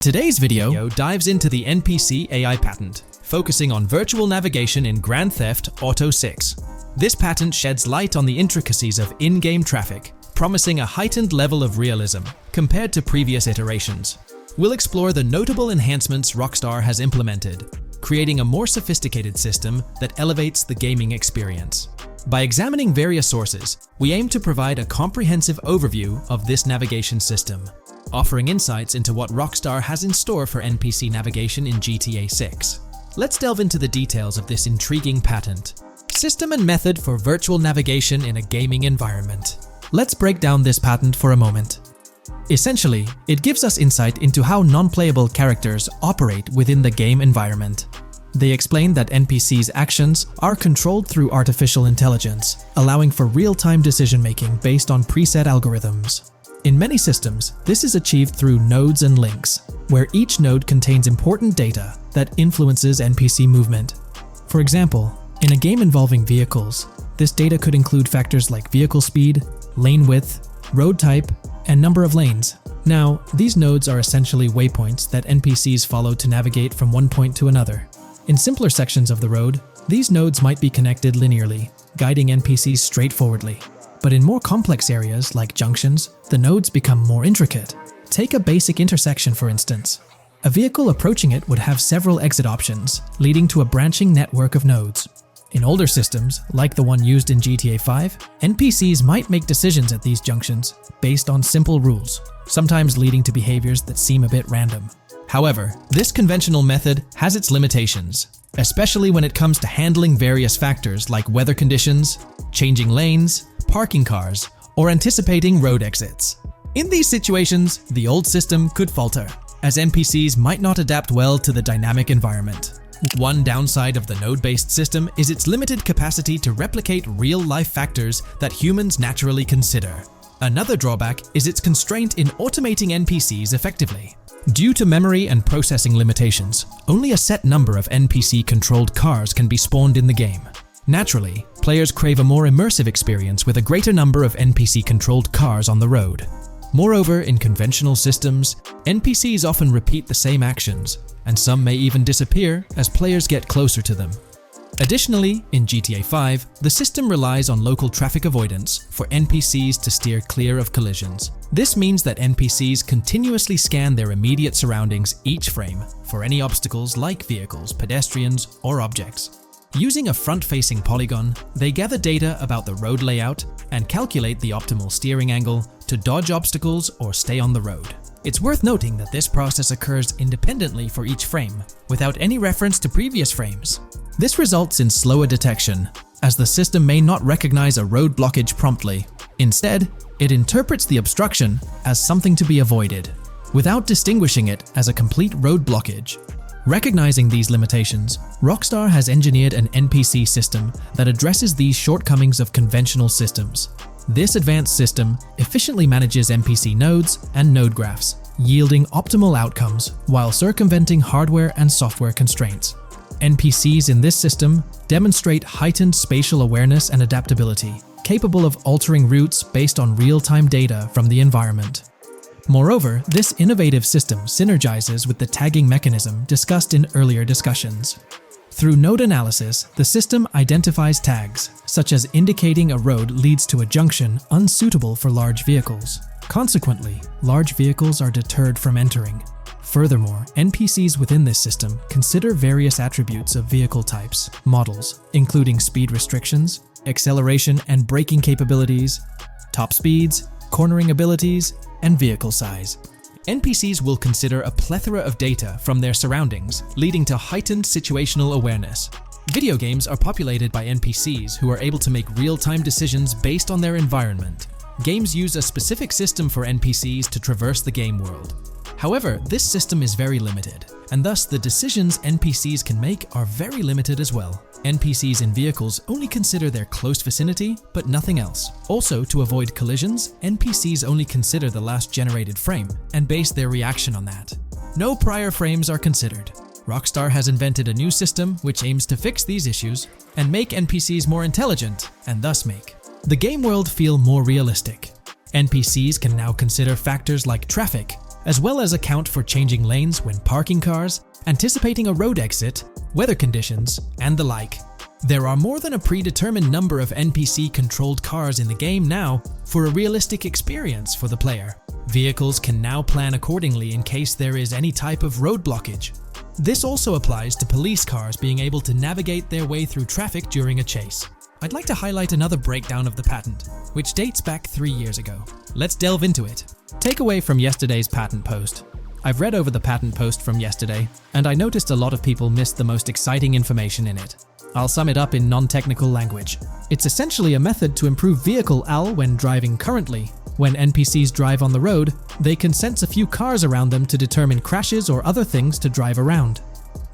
Today's video dives into the NPC AI patent, focusing on virtual navigation in Grand Theft Auto 6. This patent sheds light on the intricacies of in-game traffic, promising a heightened level of realism compared to previous iterations. We'll explore the notable enhancements Rockstar has implemented, creating a more sophisticated system that elevates the gaming experience. By examining various sources, we aim to provide a comprehensive overview of this navigation system, offering insights into what Rockstar has in store for NPC navigation in GTA 6. Let's delve into the details of this intriguing patent. System and method for virtual navigation in a gaming environment. Let's break down this patent for a moment. Essentially, it gives us insight into how non-playable characters operate within the game environment. They explain that NPCs' actions are controlled through artificial intelligence, allowing for real-time decision-making based on preset algorithms. In many systems, this is achieved through nodes and links, where each node contains important data that influences NPC movement. For example, in a game involving vehicles, this data could include factors like vehicle speed, lane width, road type, and number of lanes. Now, these nodes are essentially waypoints that NPCs follow to navigate from one point to another. In simpler sections of the road, these nodes might be connected linearly, guiding NPCs straightforwardly. But in more complex areas, like junctions, the nodes become more intricate. Take a basic intersection, for instance. A vehicle approaching it would have several exit options, leading to a branching network of nodes. In older systems, like the one used in GTA 5, NPCs might make decisions at these junctions based on simple rules, sometimes leading to behaviors that seem a bit random. However, this conventional method has its limitations, especially when it comes to handling various factors like weather conditions, changing lanes, parking cars, or anticipating road exits. In these situations, the old system could falter, as NPCs might not adapt well to the dynamic environment. One downside of the node-based system is its limited capacity to replicate real-life factors that humans naturally consider. Another drawback is its constraint in automating NPCs effectively. Due to memory and processing limitations, only a set number of NPC-controlled cars can be spawned in the game. Naturally, players crave a more immersive experience with a greater number of NPC-controlled cars on the road. Moreover, in conventional systems, NPCs often repeat the same actions, and some may even disappear as players get closer to them. Additionally, in GTA 5, the system relies on local traffic avoidance for NPCs to steer clear of collisions. This means that NPCs continuously scan their immediate surroundings each frame for any obstacles like vehicles, pedestrians, or objects. Using a front-facing polygon, they gather data about the road layout and calculate the optimal steering angle to dodge obstacles or stay on the road. It's worth noting that this process occurs independently for each frame, without any reference to previous frames. This results in slower detection, as the system may not recognize a road blockage promptly. Instead, it interprets the obstruction as something to be avoided, without distinguishing it as a complete road blockage. Recognizing these limitations, Rockstar has engineered an NPC system that addresses these shortcomings of conventional systems. This advanced system efficiently manages NPC nodes and node graphs, yielding optimal outcomes while circumventing hardware and software constraints. NPCs in this system demonstrate heightened spatial awareness and adaptability, capable of altering routes based on real-time data from the environment. Moreover, this innovative system synergizes with the tagging mechanism discussed in earlier discussions. Through node analysis, the system identifies tags, such as indicating a road leads to a junction unsuitable for large vehicles. Consequently, large vehicles are deterred from entering. Furthermore, NPCs within this system consider various attributes of vehicle types, models, including speed restrictions, acceleration and braking capabilities, top speeds, cornering abilities, and vehicle size. NPCs will consider a plethora of data from their surroundings, leading to heightened situational awareness. Video games are populated by NPCs who are able to make real-time decisions based on their environment. Games use a specific system for NPCs to traverse the game world. However, this system is very limited, and thus the decisions NPCs can make are very limited as well. NPCs in vehicles only consider their close vicinity, but nothing else. Also, to avoid collisions, NPCs only consider the last generated frame and base their reaction on that. No prior frames are considered. Rockstar has invented a new system which aims to fix these issues and make NPCs more intelligent, and thus make the game world feel more realistic. NPCs can now consider factors like traffic, as well as account for changing lanes when parking cars, anticipating a road exit, weather conditions, and the like. There are more than a predetermined number of NPC-controlled cars in the game now for a realistic experience for the player. Vehicles can now plan accordingly in case there is any type of road blockage. This also applies to police cars being able to navigate their way through traffic during a chase. I'd like to highlight another breakdown of the patent, which dates back 3 years ago. Let's delve into it. Takeaway from yesterday's patent post. I've read over the patent post from yesterday, and I noticed a lot of people missed the most exciting information in it. I'll sum it up in non-technical language. It's essentially a method to improve vehicle AL when driving currently. When NPCs drive on the road, they can sense a few cars around them to determine crashes or other things to drive around.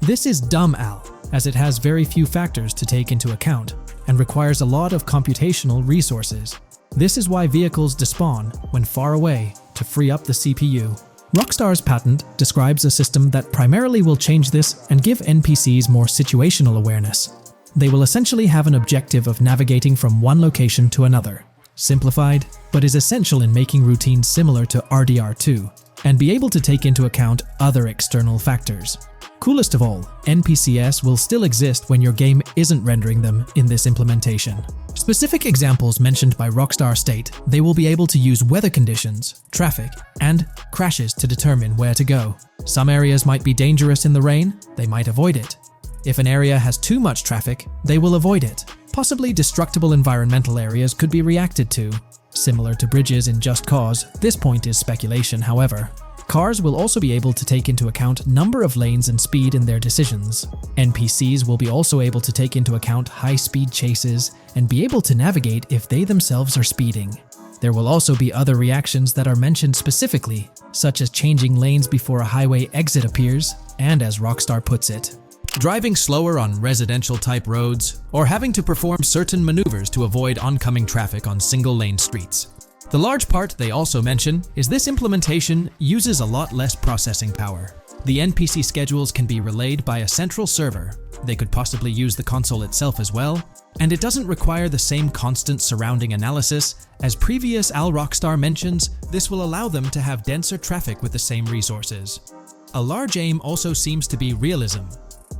This is dumb AL, as it has very few factors to take into account, and requires a lot of computational resources. This is why vehicles despawn when far away to free up the CPU. Rockstar's patent describes a system that primarily will change this and give NPCs more situational awareness. They will essentially have an objective of navigating from one location to another. Simplified, but is essential in making routines similar to RDR2, and be able to take into account other external factors. Coolest of all, NPCs will still exist when your game isn't rendering them in this implementation. Specific examples mentioned by Rockstar state they will be able to use weather conditions, traffic, and crashes to determine where to go. Some areas might be dangerous in the rain, they might avoid it. If an area has too much traffic, they will avoid it. Possibly destructible environmental areas could be reacted to. Similar to bridges in Just Cause, this point is speculation, however. Cars will also be able to take into account number of lanes and speed in their decisions. NPCs will be also able to take into account high-speed chases and be able to navigate if they themselves are speeding. There will also be other reactions that are mentioned specifically, such as changing lanes before a highway exit appears, and as Rockstar puts it, driving slower on residential-type roads, or having to perform certain maneuvers to avoid oncoming traffic on single-lane streets. The large part they also mention is this implementation uses a lot less processing power. The NPC schedules can be relayed by a central server. They could possibly use the console itself as well, and it doesn't require the same constant surrounding analysis. As previous Rockstar mentions, this will allow them to have denser traffic with the same resources. A large aim also seems to be realism.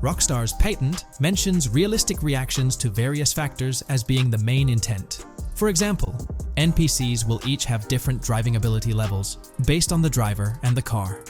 Rockstar's patent mentions realistic reactions to various factors as being the main intent. For example, NPCs will each have different driving ability levels based on the driver and the car.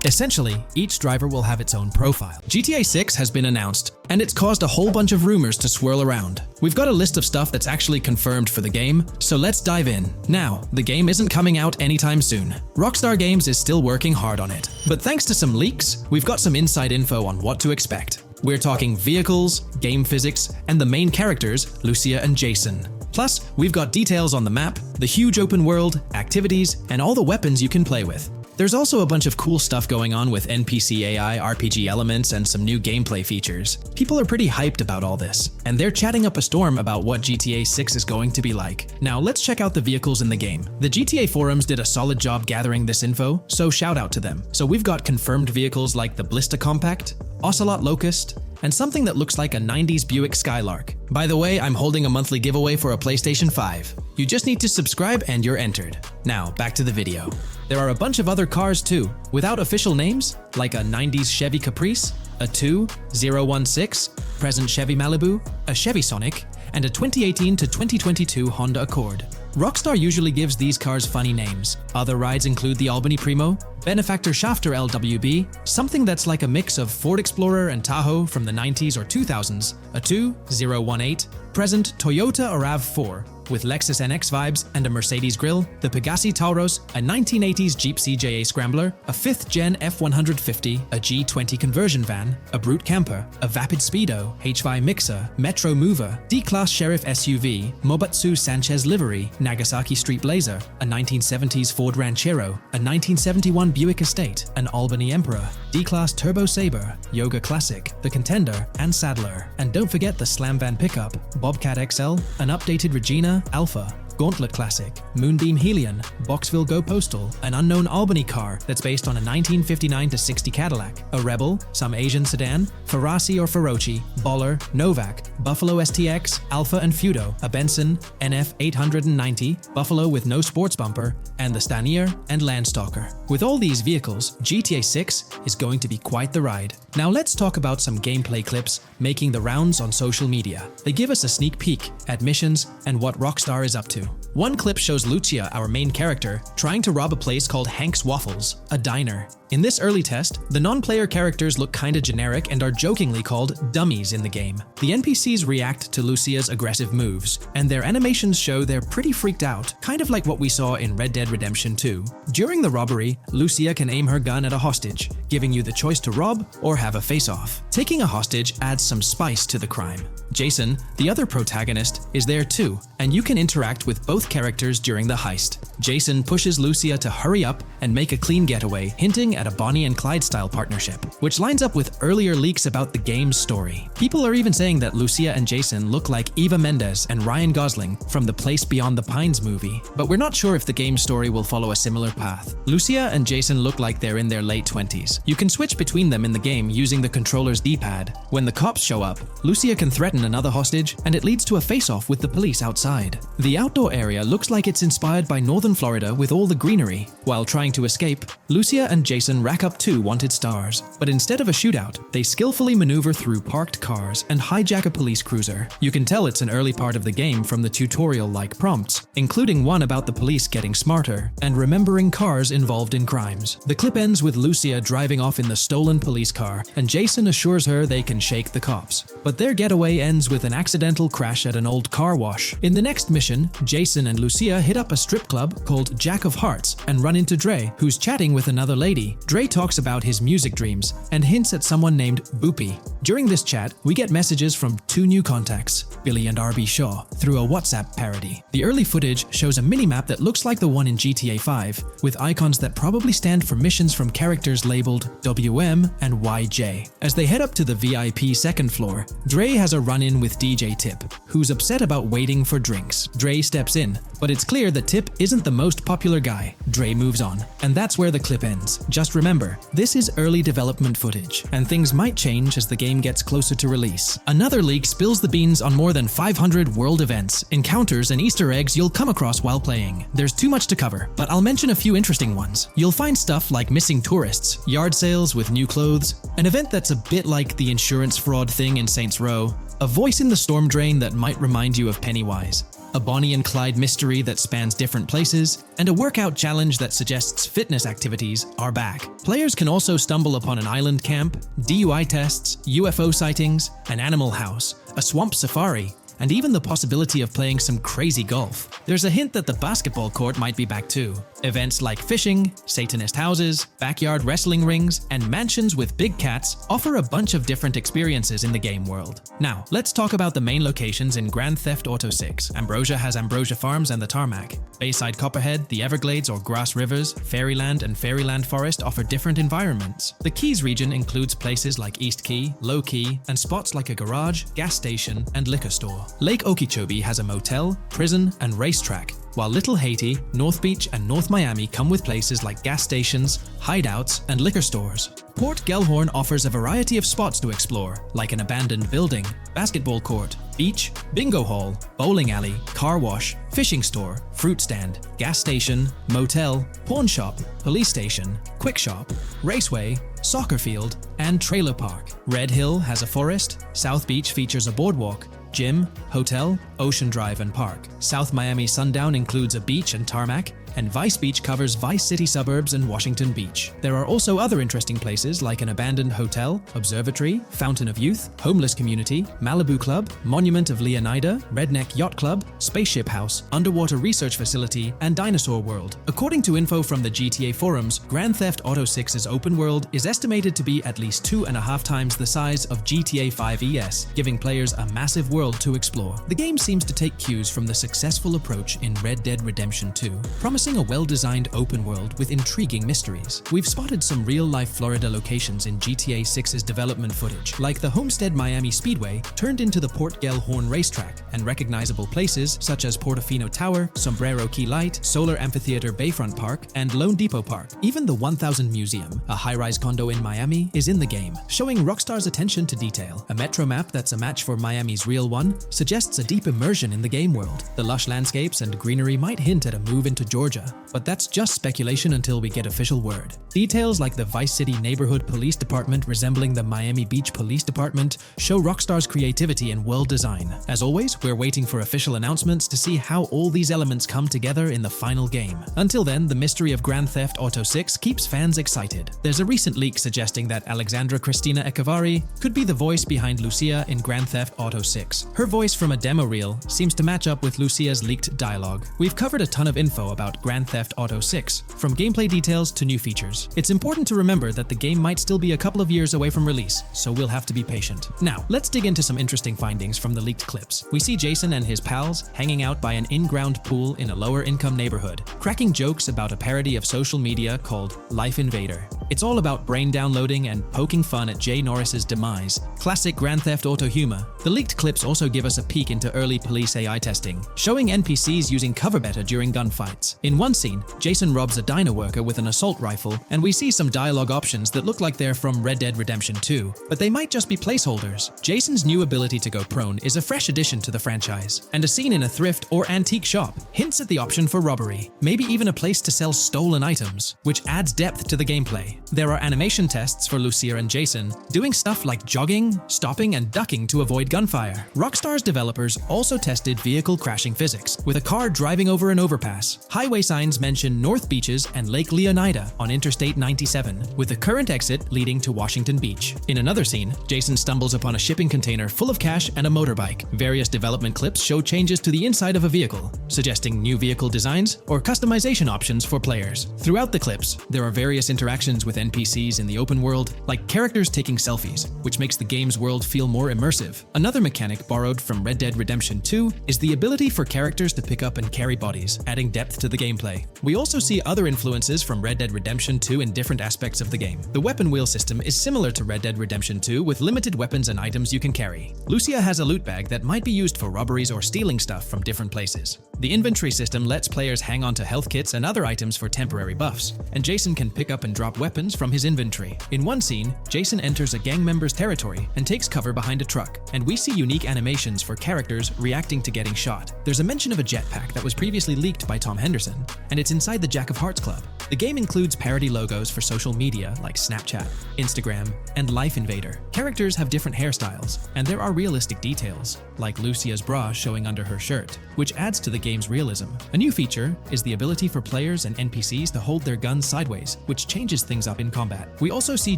Essentially, each driver will have its own profile. GTA 6 has been announced, and it's caused a whole bunch of rumors to swirl around. We've got a list of stuff that's actually confirmed for the game, so let's dive in. Now, the game isn't coming out anytime soon. Rockstar Games is still working hard on it, but thanks to some leaks, we've got some inside info on what to expect. We're talking vehicles, game physics, and the main characters, Lucia and Jason. Plus, we've got details on the map, the huge open world, activities, and all the weapons you can play with. There's also a bunch of cool stuff going on with NPC AI, RPG elements, and some new gameplay features. People are pretty hyped about all this, and they're chatting up a storm about what GTA 6 is going to be like. Now let's check out the vehicles in the game. The GTA forums did a solid job gathering this info, so shout out to them. So we've got confirmed vehicles like the Blista Compact, Ocelot Locust, and something that looks like a 90s Buick Skylark. By the way, I'm holding a monthly giveaway for a PlayStation 5. You just need to subscribe and you're entered. Now, back to the video. There are a bunch of other cars too, without official names, like a 90s Chevy Caprice, a 2016 present Chevy Malibu, a Chevy Sonic, and a 2018 to 2022 Honda Accord. Rockstar usually gives these cars funny names. Other rides include the Albany Primo, Benefactor Shafter LWB, something that's like a mix of Ford Explorer and Tahoe from the 90s or 2000s, a 2018 present Toyota RAV4, with Lexus NX vibes and a Mercedes grille, the Pegassi Tauros, a 1980s Jeep CJA Scrambler, a 5th Gen F150, a G20 conversion van, a Brute Camper, a Vapid Speedo, HY Mixer, Metro Mover, D-Class Sheriff SUV, Mobatsu Sanchez Livery, Nagasaki Street Blazer, a 1970s Ford Ranchero, a 1971 Buick Estate, an Albany Emperor, D-Class Turbo Sabre, Yoga Classic, the Contender, and Sadler. And don't forget the Slam Van pickup, Bobcat XL, an updated Regina, Alpha, Gauntlet Classic, Moonbeam Helion, Boxville Go Postal, an unknown Albany car that's based on a 1959-60 Cadillac, a Rebel, some Asian sedan, Ferrari or Feroci, Baller, Novak, Buffalo STX, Alpha and Feudo, a Benson, NF 890, Buffalo with no sports bumper, and the Stanier and Landstalker. With all these vehicles, GTA 6 is going to be quite the ride. Now let's talk about some gameplay clips making the rounds on social media. They give us a sneak peek at missions and what Rockstar is up to. One clip shows Lucia, our main character, trying to rob a place called Hank's Waffles, a diner. In this early test, the non-player characters look kinda generic and are jokingly called dummies in the game. The NPCs react to Lucia's aggressive moves, and their animations show they're pretty freaked out, kind of like what we saw in Red Dead Redemption 2. During the robbery, Lucia can aim her gun at a hostage, giving you the choice to rob or have a face-off. Taking a hostage adds some spice to the crime. Jason, the other protagonist, is there too, and you can interact with both characters during the heist. Jason pushes Lucia to hurry up and make a clean getaway, hinting at a Bonnie and Clyde-style partnership, which lines up with earlier leaks about the game's story. People are even saying that Lucia and Jason look like Eva Mendes and Ryan Gosling from the Place Beyond the Pines movie, but we're not sure if the game's story will follow a similar path. Lucia and Jason look like they're in their late 20s. You can switch between them in the game using the controller's D-pad. When the cops show up, Lucia can threaten another hostage, and it leads to a face-off with the police outside. The outdoor area looks like it's inspired by northern Florida with all the greenery. While trying to escape, Lucia and Jason rack up 2 wanted stars, but instead of a shootout, they skillfully maneuver through parked cars and hijack a police cruiser. You can tell it's an early part of the game from the tutorial-like prompts, including one about the police getting smarter and remembering cars involved in crimes. The clip ends with Lucia driving off in the stolen police car, and Jason assures her they can shake the cops. But their getaway ends with an accidental crash at an old car wash. In the next mission, Jason and Lucia hit up a strip club called Jack of Hearts and run into Dre, who's chatting with another lady. Dre talks about his music dreams and hints at someone named Boopy. During this chat, we get messages from 2 new contacts, Billy and RB Shaw, through a WhatsApp parody. The early footage shows a minimap that looks like the one in GTA 5, with icons that probably stand for missions from characters labeled WM and YJ. As they head up to the VIP second floor, Dre has a run-in with DJ Tip, who's upset about waiting for drinks. Dre steps in, but it's clear that Tip isn't the most popular guy. Dre moves on, and that's where the clip ends. Just remember, this is early development footage, and things might change as the game gets closer to release. Another leak spills the beans on more than 500 world events, encounters, and Easter eggs you'll come across while playing. There's too much to cover, but I'll mention a few interesting ones. You'll find stuff like missing tourists, yard sales with new clothes, an event that's a bit like the insurance fraud thing in Saints Row, a voice in the storm drain that might remind you of Pennywise, a Bonnie and Clyde mystery that spans different places, and a workout challenge that suggests fitness activities are back. Players can also stumble upon an island camp, DUI tests, UFO sightings, an animal house, a swamp safari, and even the possibility of playing some crazy golf. There's a hint that the basketball court might be back too. Events like fishing, Satanist houses, backyard wrestling rings, and mansions with big cats offer a bunch of different experiences in the game world. Now, let's talk about the main locations in Grand Theft Auto 6. Ambrosia has Ambrosia Farms and the Tarmac. Bayside Copperhead, the Everglades or Grass Rivers, Fairyland and Fairyland Forest offer different environments. The Keys region includes places like East Key, Low Key, and spots like a garage, gas station, and liquor store. Lake Okeechobee has a motel, prison, and racetrack, while Little Haiti, North Beach, and North Miami come with places like gas stations, hideouts, and liquor stores. Port Gellhorn offers a variety of spots to explore, like an abandoned building, basketball court, beach, bingo hall, bowling alley, car wash, fishing store, fruit stand, gas station, motel, pawn shop, police station, quick shop, raceway, soccer field, and trailer park. Red Hill has a forest, South Beach features a boardwalk, gym, hotel, Ocean Drive, and park. South Miami Sundown includes a beach and tarmac, and Vice Beach covers Vice City suburbs and Washington Beach. There are also other interesting places like an abandoned hotel, observatory, Fountain of Youth, homeless community, Malibu Club, Monument of Leonida, Redneck Yacht Club, Spaceship House, underwater research facility, and Dinosaur World. According to info from the GTA forums, Grand Theft Auto 6's open world is estimated to be at least 2.5 times the size of GTA 5 ES, giving players a massive world to explore. The game seems to take cues from the successful approach in Red Dead Redemption 2, promising promising a well-designed open world with intriguing mysteries. We've spotted some real-life Florida locations in GTA 6's development footage, like the Homestead Miami Speedway turned into the Port Gellhorn racetrack, and recognizable places such as Portofino Tower, Sombrero Key Light, Solar Amphitheater Bayfront Park, and Lone Depot Park. Even the 1000 Museum, a high-rise condo in Miami, is in the game, showing Rockstar's attention to detail. A metro map that's a match for Miami's real one suggests a deep immersion in the game world. The lush landscapes and greenery might hint at a move into Georgia, but that's just speculation until we get official word. Details like the Vice City Neighborhood Police Department resembling the Miami Beach Police Department show Rockstar's creativity and world design. As always, we're waiting for official announcements to see how all these elements come together in the final game. Until then, the mystery of Grand Theft Auto 6 keeps fans excited. There's a recent leak suggesting that Alexandra Christina Echevarri could be the voice behind Lucia in Grand Theft Auto 6. Her voice from a demo reel seems to match up with Lucia's leaked dialogue. We've covered a ton of info about Grand Theft Auto 6, from gameplay details to new features. It's important to remember that the game might still be a couple of years away from release, so we'll have to be patient. Now, let's dig into some interesting findings from the leaked clips. We see Jason and his pals hanging out by an in-ground pool in a lower-income neighborhood, cracking jokes about a parody of social media called Life Invader. It's all about brain downloading and poking fun at Jay Norris's demise. Classic Grand Theft Auto humor. The leaked clips also give us a peek into early police AI testing, showing NPCs using cover better during gunfights. In one scene, Jason robs a diner worker with an assault rifle, and we see some dialogue options that look like they're from Red Dead Redemption 2, but they might just be placeholders. Jason's new ability to go prone is a fresh addition to the franchise, and a scene in a thrift or antique shop hints at the option for robbery, maybe even a place to sell stolen items, which adds depth to the gameplay. There are animation tests for Lucia and Jason, doing stuff like jogging, stopping, and ducking to avoid gunfire. Rockstar's developers also tested vehicle crashing physics, with a car driving over an overpass. Highway signs mention North Beaches and Lake Leonida on Interstate 97, with the current exit leading to Washington Beach. In another scene, Jason stumbles upon a shipping container full of cash and a motorbike. Various development clips show changes to the inside of a vehicle, suggesting new vehicle designs or customization options for players. Throughout the clips, there are various interactions with NPCs in the open world, like characters taking selfies, which makes the game's world feel more immersive. Another mechanic borrowed from Red Dead Redemption 2 is the ability for characters to pick up and carry bodies, adding depth to the gameplay. We also see other influences from Red Dead Redemption 2 in different aspects of the game. The weapon wheel system is similar to Red Dead Redemption 2 with limited weapons and items you can carry. Lucia has a loot bag that might be used for robberies or stealing stuff from different places. The inventory system lets players hang on to health kits and other items for temporary buffs, and Jason can pick up and drop weapons from his inventory. In one scene, Jason enters a gang member's territory and takes cover behind a truck, and we see unique animations for characters reacting to getting shot. There's a mention of a jetpack that was previously leaked by Tom Henderson, and it's inside the Jack of Hearts Club. The game includes parody logos for social media like Snapchat, Instagram, and Life Invader. Characters have different hairstyles, and there are realistic details, like Lucia's bra showing under her shirt, which adds to the game's realism. A new feature is the ability for players and NPCs to hold their guns sideways, which changes things up in combat. We also see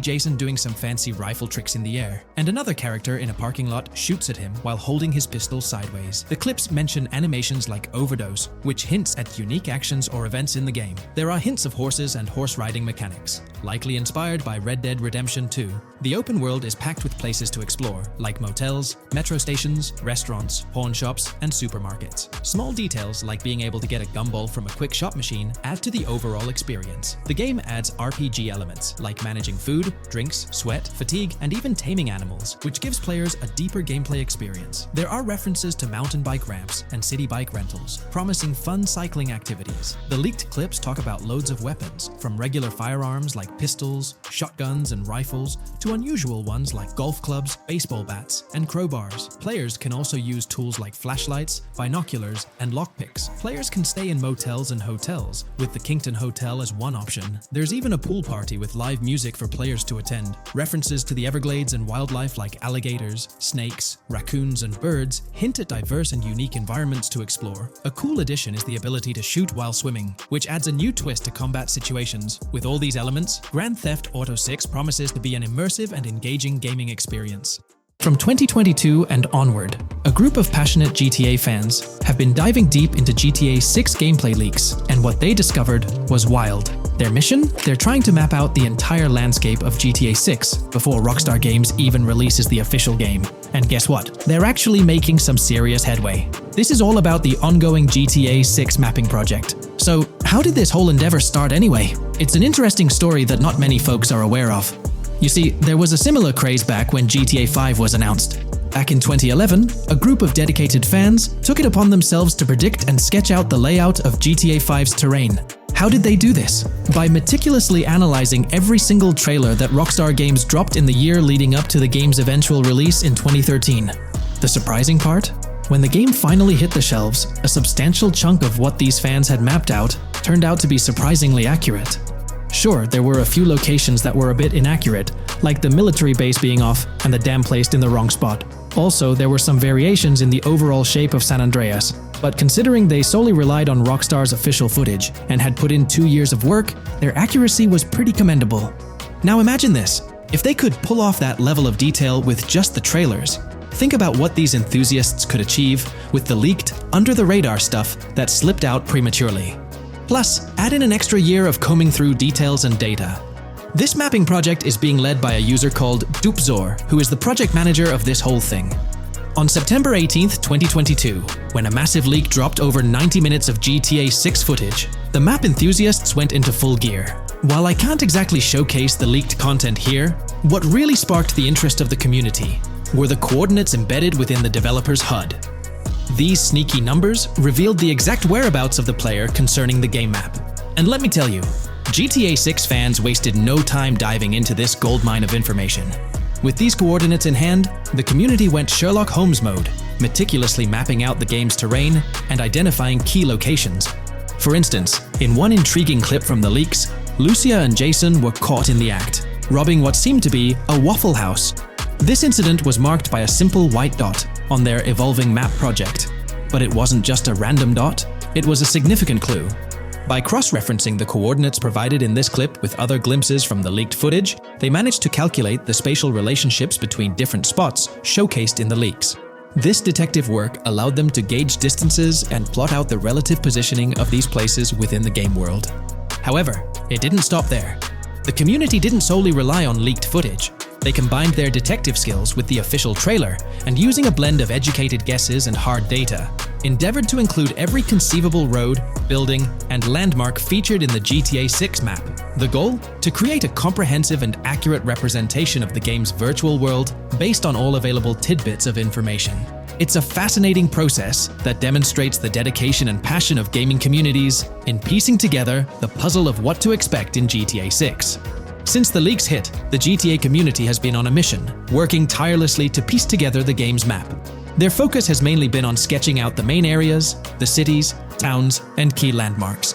Jason doing some fancy rifle tricks in the air, and another character in a parking lot shoots at him while holding his pistol sideways. The clips mention animations like overdose, which hints at unique actions or events in the game. There are hints of horses and horse riding mechanics, likely inspired by Red Dead Redemption 2. The open world is packed with places to explore, like motels, metro stations, restaurants, pawn shops, and supermarkets. Small details like being able to get a gumball from a quick shop machine add to the overall experience. The game adds RPG elements, like managing food, drinks, sweat, fatigue, and even taming animals, which gives players a deeper gameplay experience. There are references to mountain bike ramps and city bike rentals, promising fun cycling activities. The leaked clips talk about loads of weapons, from regular firearms like pistols, shotguns, and rifles, to unusual ones like golf clubs, baseball bats, and crowbars. Players can also use tools like flashlights, binoculars, and lockpicks. Players can stay in motels and hotels, with the Kingston Hotel as one option. There's even a pool party with live music for players to attend. References to the Everglades and wildlife like alligators, snakes, raccoons, and birds hint at diverse and unique environments to explore. A cool addition is the ability to shoot while swimming, which adds a new twist to combat situations. With all these elements, Grand Theft Auto 6 promises to be an immersive and engaging gaming experience. From 2022 and onward, a group of passionate GTA fans have been diving deep into GTA 6 gameplay leaks, and what they discovered was wild. Their mission? They're trying to map out the entire landscape of GTA 6 before Rockstar Games even releases the official game. And guess what? They're actually making some serious headway. This is all about the ongoing GTA 6 mapping project. So, how did this whole endeavor start anyway? It's an interesting story that not many folks are aware of. You see, there was a similar craze back when GTA 5 was announced. Back in 2011, a group of dedicated fans took it upon themselves to predict and sketch out the layout of GTA 5's terrain. How did they do this? By meticulously analyzing every single trailer that Rockstar Games dropped in the year leading up to the game's eventual release in 2013. The surprising part? When the game finally hit the shelves, a substantial chunk of what these fans had mapped out turned out to be surprisingly accurate. Sure, there were a few locations that were a bit inaccurate, like the military base being off and the dam placed in the wrong spot. Also, there were some variations in the overall shape of San Andreas, but considering they solely relied on Rockstar's official footage and had put in 2 years of work, their accuracy was pretty commendable. Now imagine this, if they could pull off that level of detail with just the trailers, think about what these enthusiasts could achieve with the leaked, under-the-radar stuff that slipped out prematurely. Plus, add in an extra year of combing through details and data. This mapping project is being led by a user called Dupzor, who is the project manager of this whole thing. On September 18th, 2022, when a massive leak dropped over 90 minutes of GTA 6 footage, the map enthusiasts went into full gear. While I can't exactly showcase the leaked content here, what really sparked the interest of the community were the coordinates embedded within the developer's HUD. These sneaky numbers revealed the exact whereabouts of the player concerning the game map. And let me tell you, GTA 6 fans wasted no time diving into this goldmine of information. With these coordinates in hand, the community went Sherlock Holmes mode, meticulously mapping out the game's terrain and identifying key locations. For instance, in one intriguing clip from the leaks, Lucia and Jason were caught in the act, robbing what seemed to be a Waffle House. This incident was marked by a simple white dot on their evolving map project. But it wasn't just a random dot, it was a significant clue. By cross-referencing the coordinates provided in this clip with other glimpses from the leaked footage, they managed to calculate the spatial relationships between different spots showcased in the leaks. This detective work allowed them to gauge distances and plot out the relative positioning of these places within the game world. However, it didn't stop there. The community didn't solely rely on leaked footage. They combined their detective skills with the official trailer and, using a blend of educated guesses and hard data, endeavored to include every conceivable road, building, and landmark featured in the GTA 6 map. The goal? To create a comprehensive and accurate representation of the game's virtual world based on all available tidbits of information. It's a fascinating process that demonstrates the dedication and passion of gaming communities in piecing together the puzzle of what to expect in GTA 6. Since the leaks hit, the GTA community has been on a mission, working tirelessly to piece together the game's map. Their focus has mainly been on sketching out the main areas, the cities, towns, and key landmarks.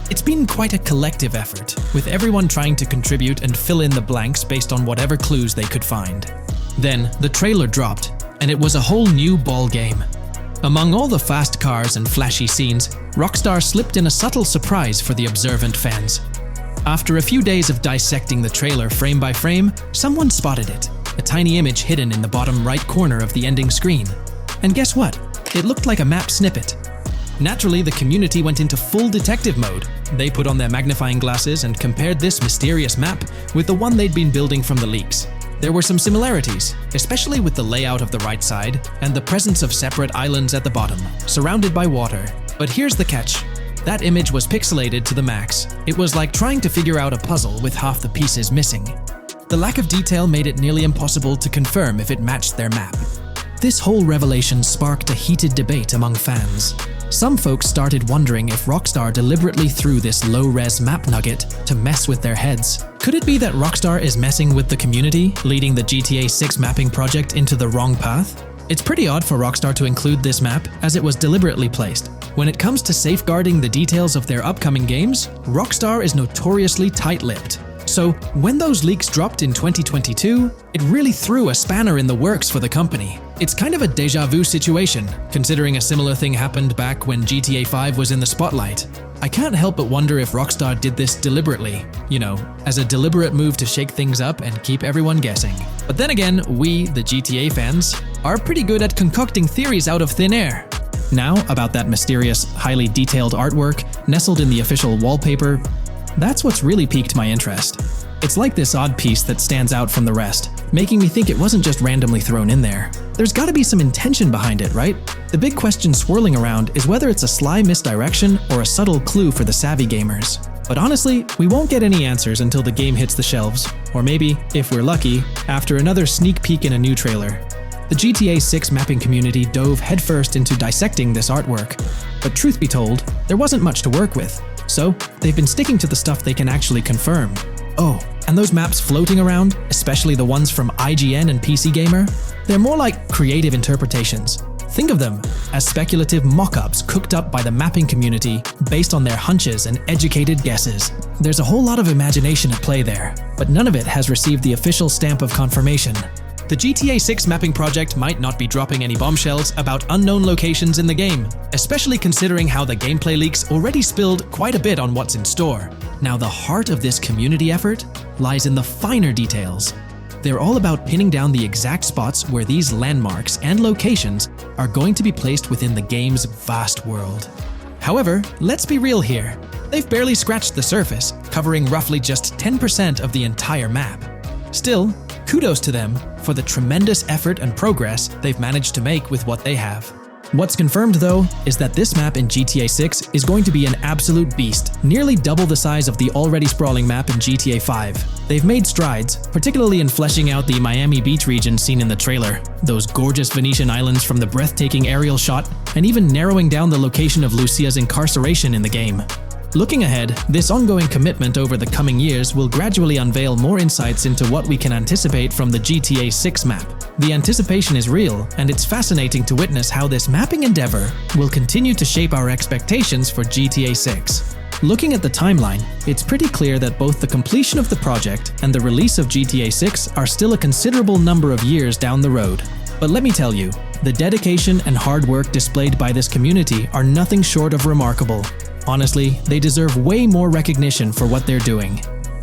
It's been quite a collective effort, with everyone trying to contribute and fill in the blanks based on whatever clues they could find. Then, the trailer dropped, and it was a whole new ball game. Among all the fast cars and flashy scenes, Rockstar slipped in a subtle surprise for the observant fans. After a few days of dissecting the trailer frame by frame, someone spotted it, a tiny image hidden in the bottom right corner of the ending screen. And guess what? It looked like a map snippet. Naturally, the community went into full detective mode. They put on their magnifying glasses and compared this mysterious map with the one they'd been building from the leaks. There were some similarities, especially with the layout of the right side and the presence of separate islands at the bottom, surrounded by water. But here's the catch. That image was pixelated to the max. It was like trying to figure out a puzzle with half the pieces missing. The lack of detail made it nearly impossible to confirm if it matched their map. This whole revelation sparked a heated debate among fans. Some folks started wondering if Rockstar deliberately threw this low-res map nugget to mess with their heads. Could it be that Rockstar is messing with the community, leading the GTA 6 mapping project into the wrong path? It's pretty odd for Rockstar to include this map, as it was deliberately placed. When it comes to safeguarding the details of their upcoming games, Rockstar is notoriously tight-lipped. So, when those leaks dropped in 2022, it really threw a spanner in the works for the company. It's kind of a déjà vu situation, considering a similar thing happened back when GTA 5 was in the spotlight. I can't help but wonder if Rockstar did this deliberately, as a deliberate move to shake things up and keep everyone guessing. But then again, we, the GTA fans, are pretty good at concocting theories out of thin air. Now, about that mysterious, highly detailed artwork nestled in the official wallpaper, that's what's really piqued my interest. It's like this odd piece that stands out from the rest, making me think it wasn't just randomly thrown in there. There's gotta be some intention behind it, right? The big question swirling around is whether it's a sly misdirection or a subtle clue for the savvy gamers. But honestly, we won't get any answers until the game hits the shelves, or maybe, if we're lucky, after another sneak peek in a new trailer. The GTA 6 mapping community dove headfirst into dissecting this artwork, but truth be told, there wasn't much to work with, so they've been sticking to the stuff they can actually confirm. Oh, and those maps floating around, especially the ones from IGN and PC Gamer, they're more like creative interpretations. Think of them as speculative mock-ups cooked up by the mapping community based on their hunches and educated guesses. There's a whole lot of imagination at play there, but none of it has received the official stamp of confirmation. The GTA 6 mapping project might not be dropping any bombshells about unknown locations in the game, especially considering how the gameplay leaks already spilled quite a bit on what's in store. Now, the heart of this community effort lies in the finer details. They're all about pinning down the exact spots where these landmarks and locations are going to be placed within the game's vast world. However, let's be real here. They've barely scratched the surface, covering roughly just 10% of the entire map. Still, kudos to them for the tremendous effort and progress they've managed to make with what they have. What's confirmed, though, is that this map in GTA 6 is going to be an absolute beast, nearly double the size of the already sprawling map in GTA 5. They've made strides, particularly in fleshing out the Miami Beach region seen in the trailer, those gorgeous Venetian islands from the breathtaking aerial shot, and even narrowing down the location of Lucia's incarceration in the game. Looking ahead, this ongoing commitment over the coming years will gradually unveil more insights into what we can anticipate from the GTA 6 map. The anticipation is real, and it's fascinating to witness how this mapping endeavor will continue to shape our expectations for GTA 6. Looking at the timeline, it's pretty clear that both the completion of the project and the release of GTA 6 are still a considerable number of years down the road. But let me tell you, the dedication and hard work displayed by this community are nothing short of remarkable. Honestly, they deserve way more recognition for what they're doing.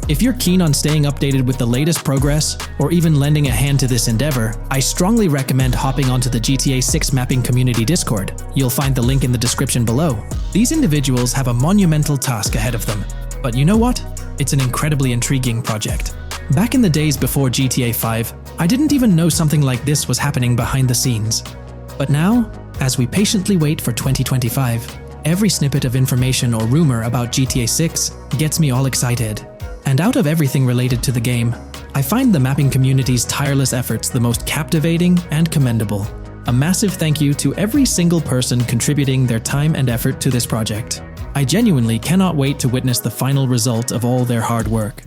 If you're keen on staying updated with the latest progress, or even lending a hand to this endeavor, I strongly recommend hopping onto the GTA 6 mapping community Discord. You'll find the link in the description below. These individuals have a monumental task ahead of them. But you know what? It's an incredibly intriguing project. Back in the days before GTA 5, I didn't even know something like this was happening behind the scenes. But now, as we patiently wait for 2025, every snippet of information or rumor about GTA 6 gets me all excited. And out of everything related to the game, I find the mapping community's tireless efforts the most captivating and commendable. A massive thank you to every single person contributing their time and effort to this project. I genuinely cannot wait to witness the final result of all their hard work.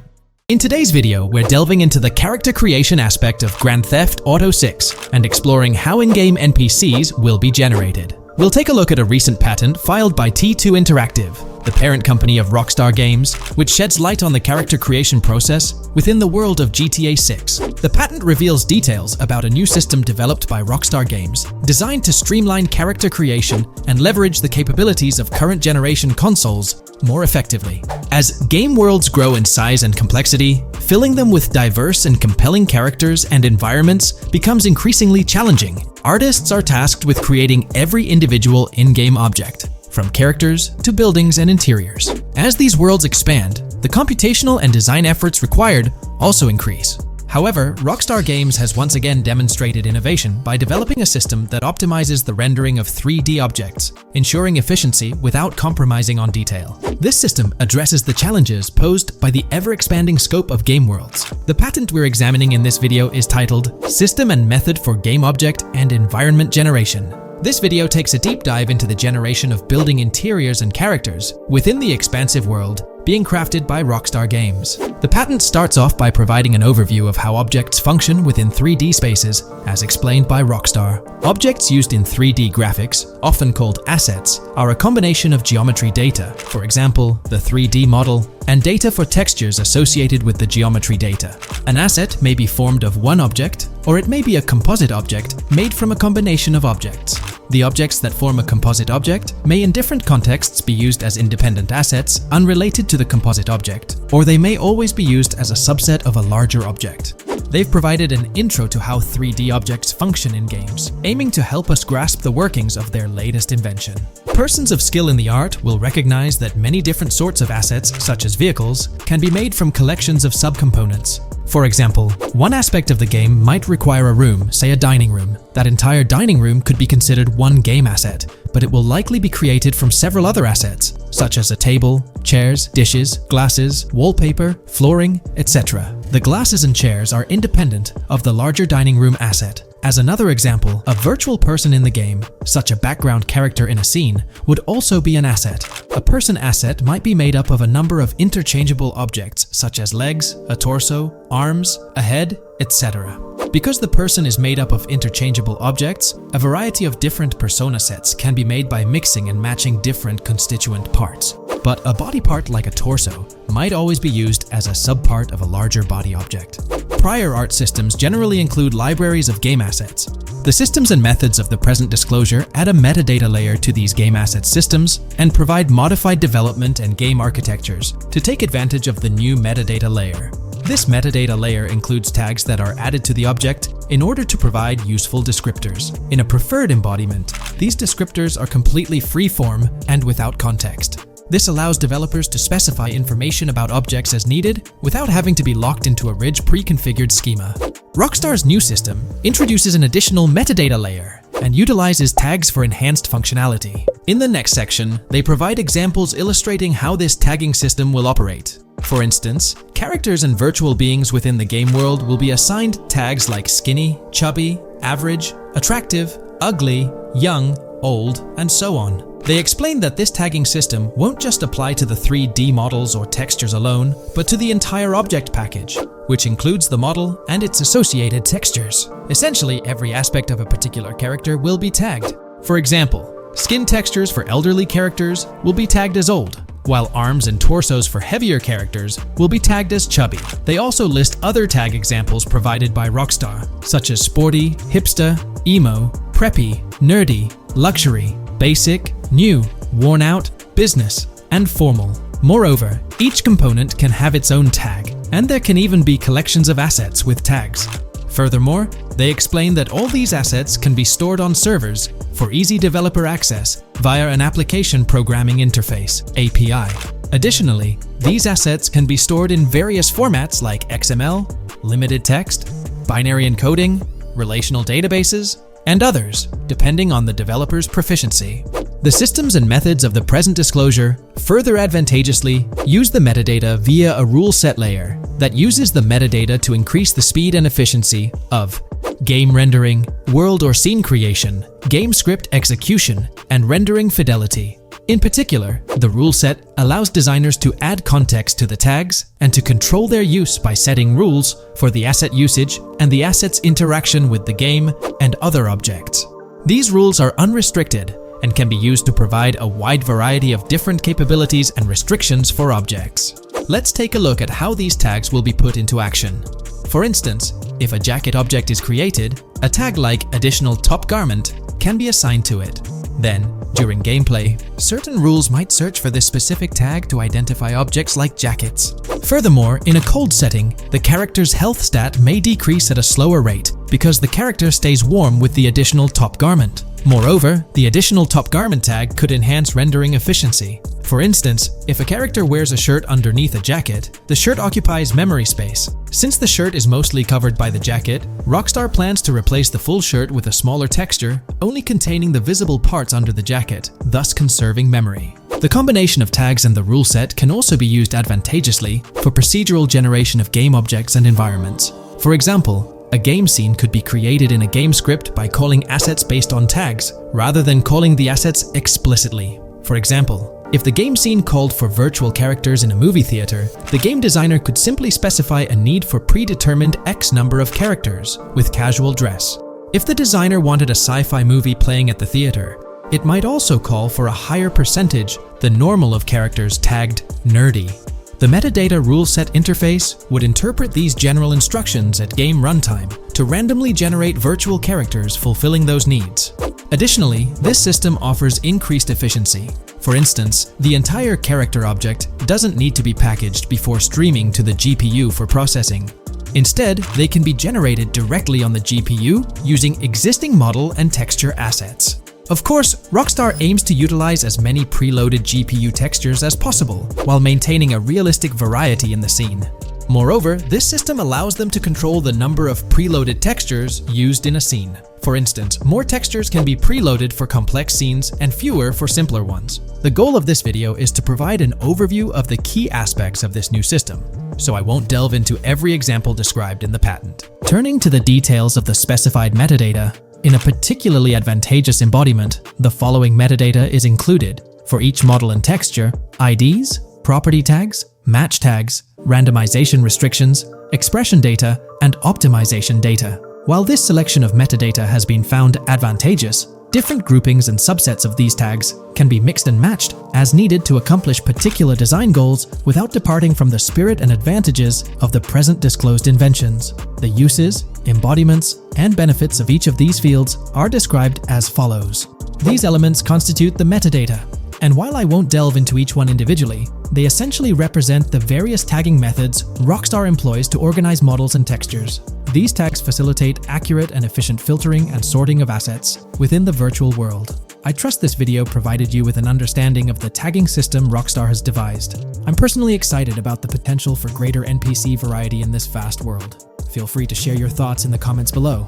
In today's video, we're delving into the character creation aspect of Grand Theft Auto 6 and exploring how in-game NPCs will be generated. We'll take a look at a recent patent filed by T2 Interactive, the parent company of Rockstar Games, which sheds light on the character creation process within the world of GTA 6. The patent reveals details about a new system developed by Rockstar Games, designed to streamline character creation and leverage the capabilities of current generation consoles more effectively. As game worlds grow in size and complexity, filling them with diverse and compelling characters and environments becomes increasingly challenging. Artists are tasked with creating every individual in-game object, from characters to buildings and interiors. As these worlds expand, the computational and design efforts required also increase. However, Rockstar Games has once again demonstrated innovation by developing a system that optimizes the rendering of 3D objects, ensuring efficiency without compromising on detail. This system addresses the challenges posed by the ever-expanding scope of game worlds. The patent we're examining in this video is titled System and Method for Game Object and Environment Generation. This video takes a deep dive into the generation of building interiors and characters within the expansive world being crafted by Rockstar Games. The patent starts off by providing an overview of how objects function within 3D spaces, as explained by Rockstar. Objects used in 3D graphics, often called assets, are a combination of geometry data, for example, the 3D model, and data for textures associated with the geometry data. An asset may be formed of one object, or it may be a composite object made from a combination of objects. The objects that form a composite object may in different contexts be used as independent assets unrelated to the composite object, or they may always be used as a subset of a larger object. They've provided an intro to how 3D objects function in games, aiming to help us grasp the workings of their latest invention. Persons of skill in the art will recognize that many different sorts of assets, such as vehicles, can be made from collections of subcomponents. For example, one aspect of the game might require a room, say a dining room. That entire dining room could be considered one game asset, but it will likely be created from several other assets, such as a table, chairs, dishes, glasses, wallpaper, flooring, etc. The glasses and chairs are independent of the larger dining room asset. As another example, a virtual person in the game, such a background character in a scene, would also be an asset. A person asset might be made up of a number of interchangeable objects, such as legs, a torso, arms, a head, etc. Because the person is made up of interchangeable objects, a variety of different persona sets can be made by mixing and matching different constituent parts. But a body part like a torso might always be used as a subpart of a larger body object. Prior art systems generally include libraries of game assets. The systems and methods of the present disclosure add a metadata layer to these game asset systems and provide modified development and game architectures to take advantage of the new metadata layer. This metadata layer includes tags that are added to the object in order to provide useful descriptors. In a preferred embodiment, these descriptors are completely free-form and without context. This allows developers to specify information about objects as needed without having to be locked into a rich pre-configured schema. Rockstar's new system introduces an additional metadata layer and utilizes tags for enhanced functionality. In the next section, they provide examples illustrating how this tagging system will operate. For instance, characters and virtual beings within the game world will be assigned tags like skinny, chubby, average, attractive, ugly, young, old, and so on. They explain that this tagging system won't just apply to the 3D models or textures alone, but to the entire object package, which includes the model and its associated textures. Essentially, every aspect of a particular character will be tagged. For example, skin textures for elderly characters will be tagged as old, while arms and torsos for heavier characters will be tagged as chubby. They also list other tag examples provided by Rockstar, such as sporty, hipster, emo, preppy, nerdy, luxury, basic, new, worn out, business, and formal. Moreover, each component can have its own tag, and there can even be collections of assets with tags. Furthermore, they explain that all these assets can be stored on servers for easy developer access via an application programming interface (API). Additionally, these assets can be stored in various formats like XML, limited text, binary encoding, relational databases, and others, depending on the developer's proficiency. The systems and methods of the present disclosure further advantageously use the metadata via a rule set layer that uses the metadata to increase the speed and efficiency of game rendering, world or scene creation, game script execution, and rendering fidelity. In particular, the rule set allows designers to add context to the tags and to control their use by setting rules for the asset usage and the asset's interaction with the game and other objects. These rules are unrestricted and can be used to provide a wide variety of different capabilities and restrictions for objects. Let's take a look at how these tags will be put into action. For instance, if a jacket object is created, a tag like additional top garment can be assigned to it. Then, during gameplay, certain rules might search for this specific tag to identify objects like jackets. Furthermore, in a cold setting, the character's health stat may decrease at a slower rate because the character stays warm with the additional top garment. Moreover, the additional top garment tag could enhance rendering efficiency. For instance, if a character wears a shirt underneath a jacket, the shirt occupies memory space. Since the shirt is mostly covered by the jacket, Rockstar plans to replace the full shirt with a smaller texture, only containing the visible parts under the jacket, thus conserving memory. The combination of tags and the rule set can also be used advantageously for procedural generation of game objects and environments. For example, a game scene could be created in a game script by calling assets based on tags, rather than calling the assets explicitly. For example, if the game scene called for virtual characters in a movie theater, the game designer could simply specify a need for predetermined X number of characters with casual dress. If the designer wanted a sci-fi movie playing at the theater, it might also call for a higher percentage than normal of characters tagged nerdy. The metadata rule set interface would interpret these general instructions at game runtime to randomly generate virtual characters fulfilling those needs. Additionally, this system offers increased efficiency. For instance, the entire character object doesn't need to be packaged before streaming to the GPU for processing. Instead, they can be generated directly on the GPU using existing model and texture assets. Of course, Rockstar aims to utilize as many preloaded GPU textures as possible while maintaining a realistic variety in the scene. Moreover, this system allows them to control the number of preloaded textures used in a scene. For instance, more textures can be preloaded for complex scenes and fewer for simpler ones. The goal of this video is to provide an overview of the key aspects of this new system, so I won't delve into every example described in the patent. Turning to the details of the specified metadata, in a particularly advantageous embodiment, the following metadata is included for each model and texture: IDs, property tags, match tags, randomization restrictions, expression data, and optimization data. While this selection of metadata has been found advantageous, different groupings and subsets of these tags can be mixed and matched as needed to accomplish particular design goals without departing from the spirit and advantages of the present disclosed inventions. The uses, embodiments, and benefits of each of these fields are described as follows. These elements constitute the metadata, and while I won't delve into each one individually, they essentially represent the various tagging methods Rockstar employs to organize models and textures. These tags facilitate accurate and efficient filtering and sorting of assets within the virtual world. I trust this video provided you with an understanding of the tagging system Rockstar has devised. I'm personally excited about the potential for greater NPC variety in this vast world. Feel free to share your thoughts in the comments below.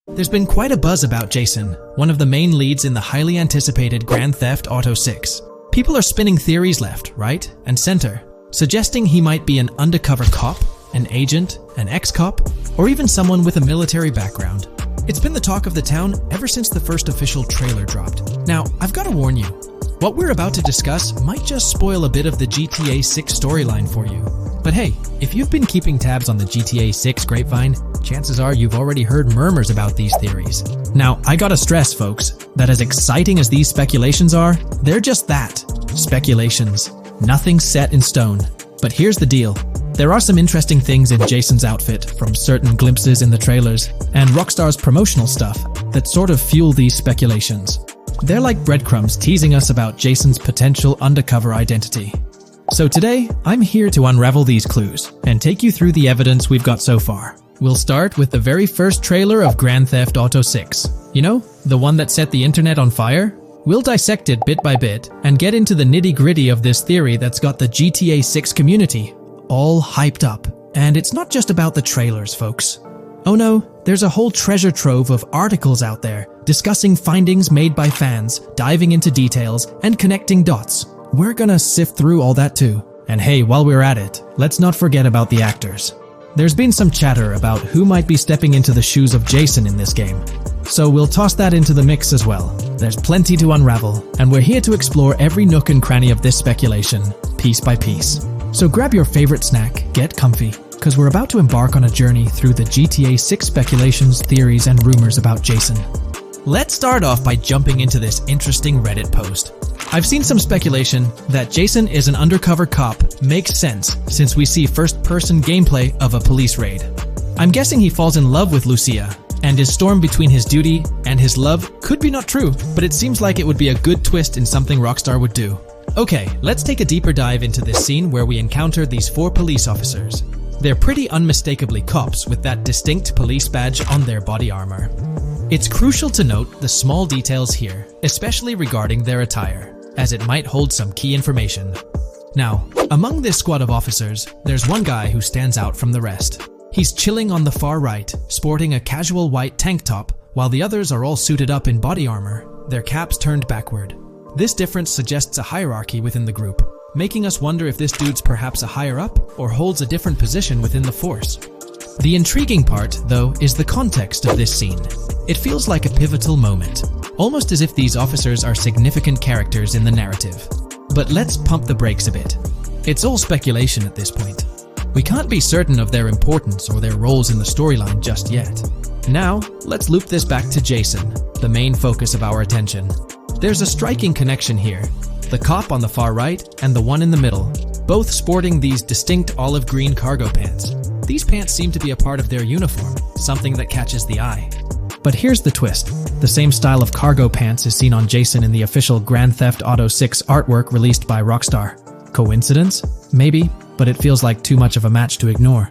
There's been quite a buzz about Jason, one of the main leads in the highly anticipated Grand Theft Auto 6. People are spinning theories left, right, and center, suggesting he might be an undercover cop, an agent, an ex-cop, or even someone with a military background. It's been the talk of the town ever since the first official trailer dropped. Now, I've got to warn you, what we're about to discuss might just spoil a bit of the GTA 6 storyline for you. But hey, if you've been keeping tabs on the GTA 6 grapevine, chances are you've already heard murmurs about these theories. Now, I gotta stress, folks, that as exciting as these speculations are, they're just that, speculations. Nothing set in stone. But here's the deal. There are some interesting things in Jason's outfit from certain glimpses in the trailers and Rockstar's promotional stuff that sort of fuel these speculations. They're like breadcrumbs teasing us about Jason's potential undercover identity. So today, I'm here to unravel these clues and take you through the evidence we've got so far. We'll start with the very first trailer of Grand Theft Auto 6. You know, the one that set the internet on fire? We'll dissect it bit by bit and get into the nitty-gritty of this theory that's got the GTA 6 community all hyped up. And it's not just about the trailers, folks. Oh no, there's a whole treasure trove of articles out there discussing findings made by fans, diving into details, and connecting dots. We're gonna sift through all that too. And hey, while we're at it, let's not forget about the actors. There's been some chatter about who might be stepping into the shoes of Jason in this game, so we'll toss that into the mix as well. There's plenty to unravel, and we're here to explore every nook and cranny of this speculation, piece by piece. So grab your favorite snack, get comfy, because we're about to embark on a journey through the GTA 6 speculations, theories, and rumors about Jason. Let's start off by jumping into this interesting Reddit post. I've seen some speculation that Jason is an undercover cop makes sense since we see first-person gameplay of a police raid. I'm guessing he falls in love with Lucia, and his storm between his duty and his love could be not true, but it seems like it would be a good twist in something Rockstar would do. Okay, let's take a deeper dive into this scene where we encounter these 4 police officers. They're pretty unmistakably cops with that distinct police badge on their body armor. It's crucial to note the small details here, especially regarding their attire, as it might hold some key information. Now, among this squad of officers, there's one guy who stands out from the rest. He's chilling on the far right, sporting a casual white tank top, while the others are all suited up in body armor, their caps turned backward. This difference suggests a hierarchy within the group, making us wonder if this dude's perhaps a higher up or holds a different position within the force. The intriguing part, though, is the context of this scene. It feels like a pivotal moment, almost as if these officers are significant characters in the narrative. But let's pump the brakes a bit. It's all speculation at this point. We can't be certain of their importance or their roles in the storyline just yet. Now, let's loop this back to Jason, the main focus of our attention. There's a striking connection here. The cop on the far right and the one in the middle, both sporting these distinct olive green cargo pants. These pants seem to be a part of their uniform, something that catches the eye. But here's the twist. The same style of cargo pants is seen on Jason in the official Grand Theft Auto 6 artwork released by Rockstar. Coincidence? Maybe, but it feels like too much of a match to ignore.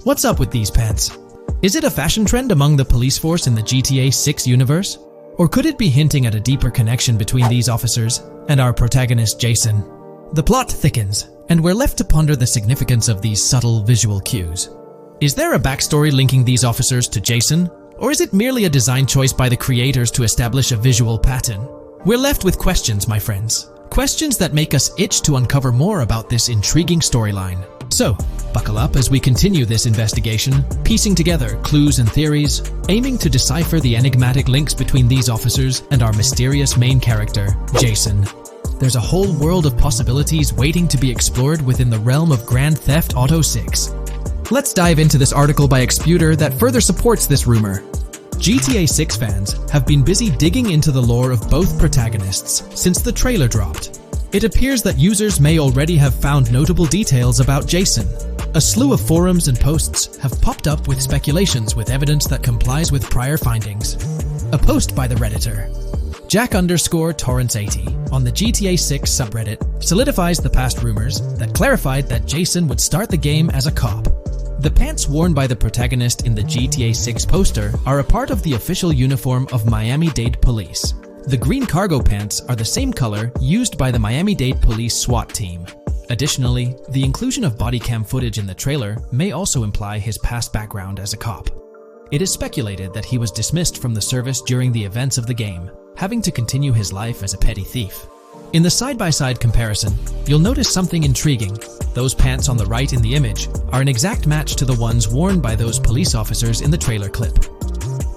What's up with these pants? Is it a fashion trend among the police force in the GTA 6 universe? Or could it be hinting at a deeper connection between these officers and our protagonist Jason? The plot thickens. And we're left to ponder the significance of these subtle visual cues. Is there a backstory linking these officers to Jason? Or is it merely a design choice by the creators to establish a visual pattern? We're left with questions, my friends. Questions that make us itch to uncover more about this intriguing storyline. So, buckle up as we continue this investigation, piecing together clues and theories, aiming to decipher the enigmatic links between these officers and our mysterious main character, Jason. There's a whole world of possibilities waiting to be explored within the realm of Grand Theft Auto 6. Let's dive into this article by Exputer that further supports this rumor. GTA 6 fans have been busy digging into the lore of both protagonists since the trailer dropped. It appears that users may already have found notable details about Jason. A slew of forums and posts have popped up with speculations with evidence that complies with prior findings. A post by the Redditor, Jack_Torrance80, on the GTA 6 subreddit solidifies the past rumors that clarified that Jason would start the game as a cop. The pants worn by the protagonist in the GTA 6 poster are a part of the official uniform of Miami-Dade Police. The green cargo pants are the same color used by the Miami-Dade Police SWAT team. Additionally, the inclusion of body cam footage in the trailer may also imply his past background as a cop. It is speculated that he was dismissed from the service during the events of the game, having to continue his life as a petty thief. In the side-by-side comparison, you'll notice something intriguing. Those pants on the right in the image are an exact match to the ones worn by those police officers in the trailer clip.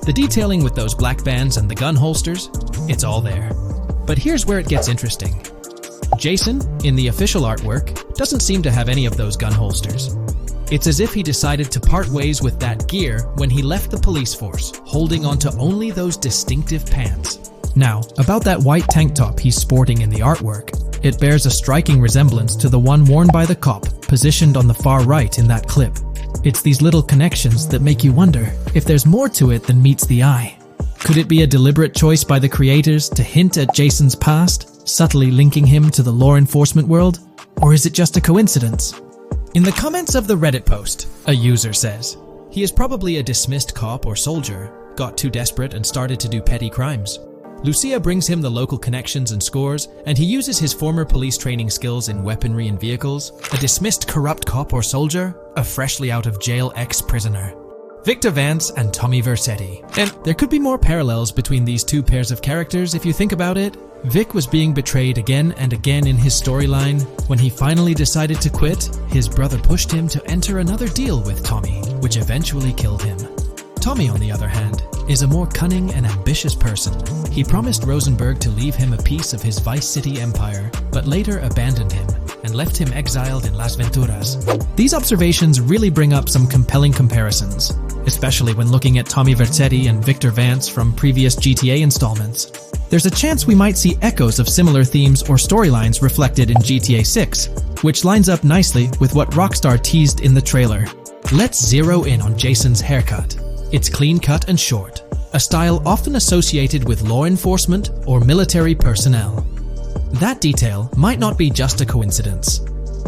The detailing with those black bands and the gun holsters, it's all there. But here's where it gets interesting. Jason, in the official artwork, doesn't seem to have any of those gun holsters. It's as if he decided to part ways with that gear when he left the police force, holding onto only those distinctive pants. Now, about that white tank top he's sporting in the artwork, it bears a striking resemblance to the one worn by the cop, positioned on the far right in that clip. It's these little connections that make you wonder if there's more to it than meets the eye. Could it be a deliberate choice by the creators to hint at Jason's past, subtly linking him to the law enforcement world? Or is it just a coincidence? In the comments of the Reddit post, a user says, he is probably a dismissed cop or soldier, got too desperate and started to do petty crimes. Lucia brings him the local connections and scores, and he uses his former police training skills in weaponry and vehicles. A dismissed corrupt cop or soldier, a freshly out of jail ex-prisoner. Victor Vance and Tommy Vercetti. And there could be more parallels between these two pairs of characters if you think about it. Vic was being betrayed again and again in his storyline. When he finally decided to quit, his brother pushed him to enter another deal with Tommy, which eventually killed him. Tommy, on the other hand, is a more cunning and ambitious person. He promised Rosenberg to leave him a piece of his Vice City empire, but later abandoned him and left him exiled in Las Venturas. These observations really bring up some compelling comparisons, especially when looking at Tommy Vercetti and Victor Vance from previous GTA installments. There's a chance we might see echoes of similar themes or storylines reflected in GTA 6, which lines up nicely with what Rockstar teased in the trailer. Let's zero in on Jason's haircut. It's clean cut and short, a style often associated with law enforcement or military personnel. That detail might not be just a coincidence.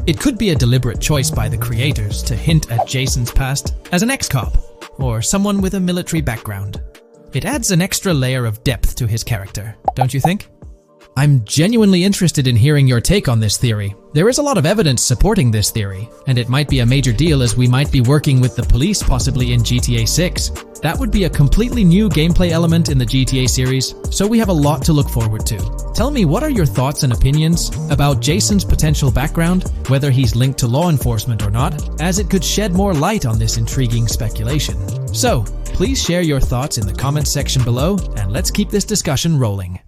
It could be a deliberate choice by the creators to hint at Jason's past as an ex-cop or someone with a military background. It adds an extra layer of depth to his character, don't you think? I'm genuinely interested in hearing your take on this theory. There is a lot of evidence supporting this theory, and it might be a major deal as we might be working with the police possibly in GTA 6. That would be a completely new gameplay element in the GTA series, so we have a lot to look forward to. Tell me, what are your thoughts and opinions about Jason's potential background, whether he's linked to law enforcement or not, as it could shed more light on this intriguing speculation. So, please share your thoughts in the comments section below, and let's keep this discussion rolling.